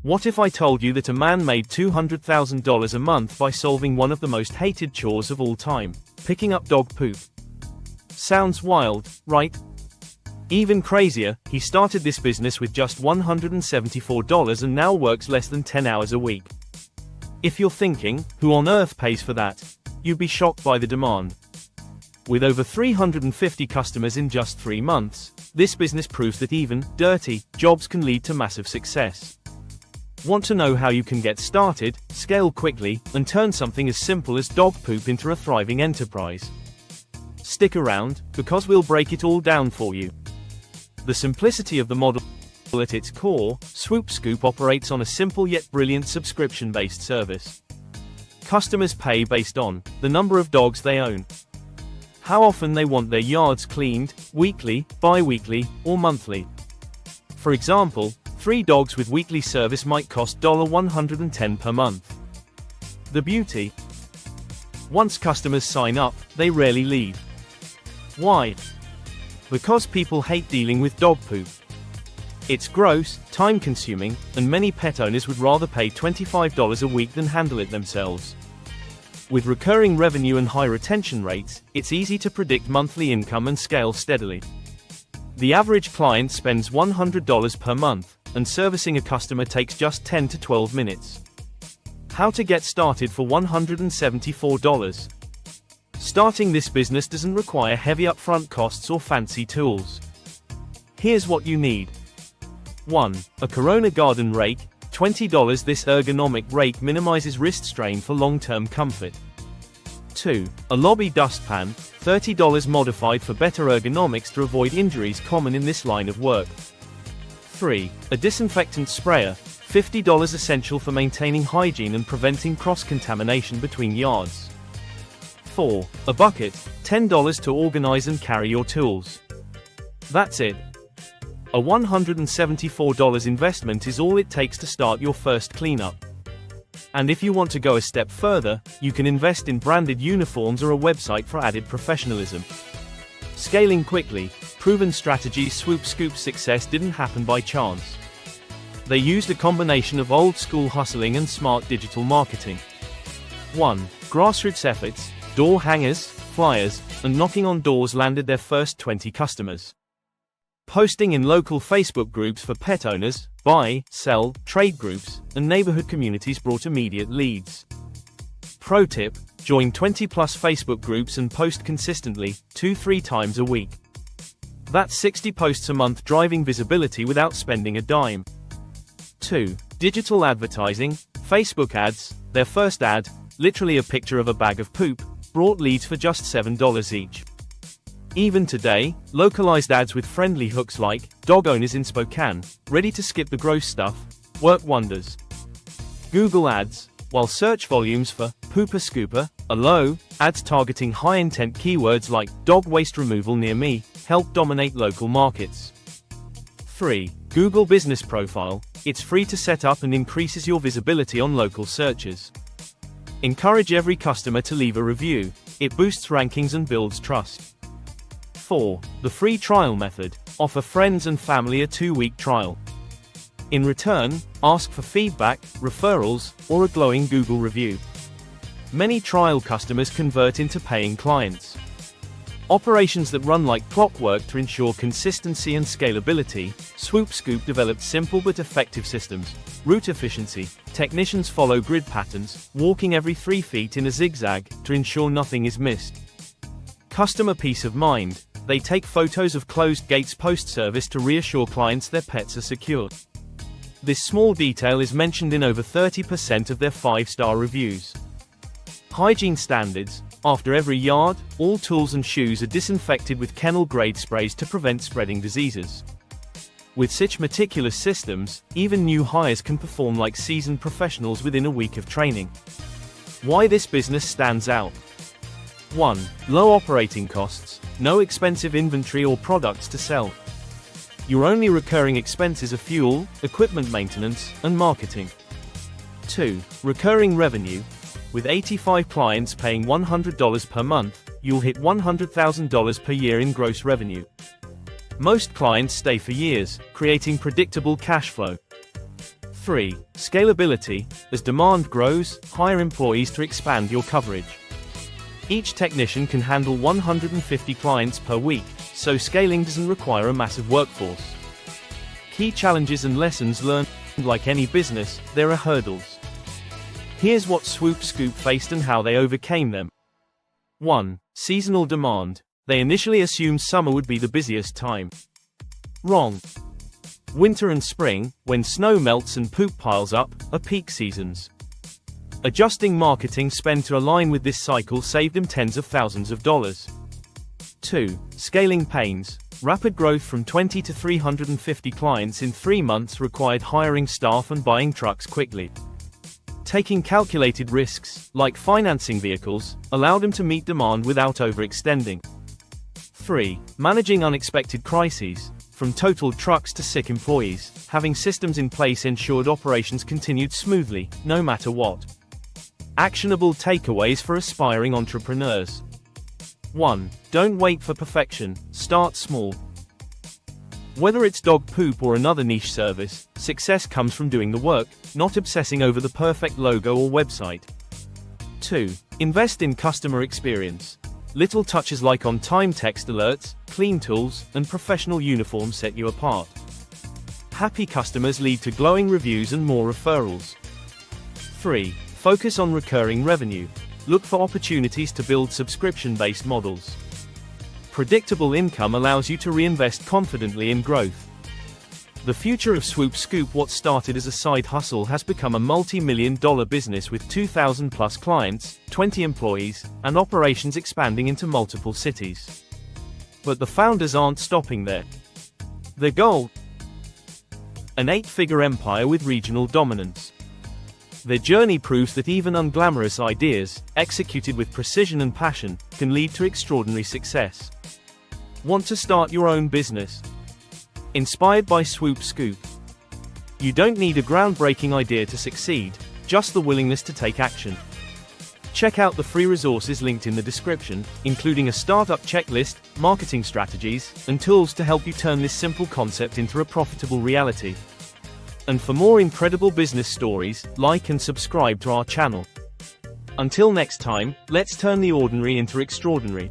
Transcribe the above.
What if I told you that a man made $200,000 a month by solving one of the most hated chores of all time, picking up dog poop? Sounds wild, right? Even crazier, he started this business with just $174 and now works less than 10 hours a week. If you're thinking, who on earth pays for that? You'd be shocked by the demand. With over 350 customers in just 3 months, this business proves that even dirty jobs can lead to massive success. Want to know how you can get started, scale quickly, and turn something as simple as dog poop into a thriving enterprise? Stick around, because we'll break it all down for you. The simplicity of the model at its core, Swoop Scoop operates on a simple yet brilliant subscription-based service. Customers pay based on the number of dogs they own, how often they want their yards cleaned, weekly, bi-weekly, or monthly. For example, 3 dogs with weekly service might cost $110 per month. The beauty? Once customers sign up, they rarely leave. Why? Because people hate dealing with dog poop. It's gross, time-consuming, and many pet owners would rather pay $25 a week than handle it themselves. With recurring revenue and high retention rates, it's easy to predict monthly income and scale steadily. The average client spends $100 per month, and servicing a customer takes just 10 to 12 minutes. How to get started for $174? Starting this business doesn't require heavy upfront costs or fancy tools. Here's what you need. 1. A Corona garden rake, $20. This ergonomic rake minimizes wrist strain for long-term comfort. 2. A lobby dustpan, $30. Modified for better ergonomics to avoid injuries common in this line of work. 3. A disinfectant sprayer, $50. Essential for maintaining hygiene and preventing cross-contamination between yards. 4. A bucket, $10. To organize and carry your tools. That's it. A $174 investment is all it takes to start your first cleanup. And if you want to go a step further, you can invest in branded uniforms or a website for added professionalism. Scaling quickly, proven strategy. Swoop Scoop's success didn't happen by chance. They used a combination of old-school hustling and smart digital marketing. 1. Grassroots efforts, door hangers, flyers, and knocking on doors landed their first 20 customers. Posting in local Facebook groups for pet owners, buy, sell, trade groups, and neighborhood communities brought immediate leads. Pro tip: join 20+ Facebook groups and post consistently, 2-3 times a week. That's 60 posts a month, driving visibility without spending a dime. 2. Digital advertising, Facebook ads. Their first ad, literally a picture of a bag of poop, brought leads for just $7 each. Even today, localized ads with friendly hooks like dog owners in Spokane, ready to skip the gross stuff, work wonders. Google ads, while search volumes for pooper scooper are low, ads targeting high-intent keywords like dog waste removal near me help dominate local markets. 3. Google Business Profile. It's free to set up and increases your visibility on local searches. Encourage every customer to leave a review. It boosts rankings and builds trust. 4. The free trial method. Offer friends and family a 2-week trial. In return, ask for feedback, referrals, or a glowing Google review. Many trial customers convert into paying clients. Operations that run like clockwork to ensure consistency and scalability. Swoop Scoop developed simple but effective systems. Route efficiency. Technicians follow grid patterns, walking every 3 feet in a zigzag, to ensure nothing is missed. Customer peace of mind. They take photos of closed gates post-service to reassure clients their pets are secure. This small detail is mentioned in over 30% of their 5-star reviews. Hygiene standards. After every yard, all tools and shoes are disinfected with kennel-grade sprays to prevent spreading diseases. With such meticulous systems, even new hires can perform like seasoned professionals within a week of training. Why this business stands out? 1. Low operating costs, no expensive inventory or products to sell. Your only recurring expenses are fuel, equipment maintenance, and marketing. 2. Recurring revenue. With 85 clients paying $100 per month, you'll hit $100,000 per year in gross revenue. Most clients stay for years, creating predictable cash flow. 3. Scalability. As demand grows, hire employees to expand your coverage. Each technician can handle 150 clients per week, so scaling doesn't require a massive workforce. Key challenges and lessons learned. Like any business, there are hurdles. Here's what Swoop Scoop faced and how they overcame them. 1. Seasonal demand. They initially assumed summer would be the busiest time. Wrong. Winter and spring, when snow melts and poop piles up, are peak seasons. Adjusting marketing spend to align with this cycle saved them tens of thousands of dollars. 2. Scaling pains. Rapid growth from 20 to 350 clients in 3 months required hiring staff and buying trucks quickly. Taking calculated risks, like financing vehicles, allowed them to meet demand without overextending. 3. Managing unexpected crises. From totaled trucks to sick employees, having systems in place ensured operations continued smoothly, no matter what. Actionable takeaways for aspiring entrepreneurs. 1. Don't wait for perfection, start small. Whether it's dog poop or another niche service, success comes from doing the work, not obsessing over the perfect logo or website. 2. Invest in customer experience. Little touches like on-time text alerts, clean tools, and professional uniforms set you apart. Happy customers lead to glowing reviews and more referrals. 3. Focus on recurring revenue. Look for opportunities to build subscription-based models. Predictable income allows you to reinvest confidently in growth. The future of Swoop Scoop, what started as a side hustle, has become a multi-million-dollar business with 2,000 plus clients, 20 employees, and operations expanding into multiple cities. But the founders aren't stopping there. Their goal? An 8-figure empire with regional dominance. Their journey proves that even unglamorous ideas, executed with precision and passion, can lead to extraordinary success. Want to start your own business? Inspired by Swoop Scoop. You don't need a groundbreaking idea to succeed, just the willingness to take action. Check out the free resources linked in the description, including a startup checklist, marketing strategies, and tools to help you turn this simple concept into a profitable reality. And for more incredible business stories, like and subscribe to our channel. Until next time, let's turn the ordinary into extraordinary.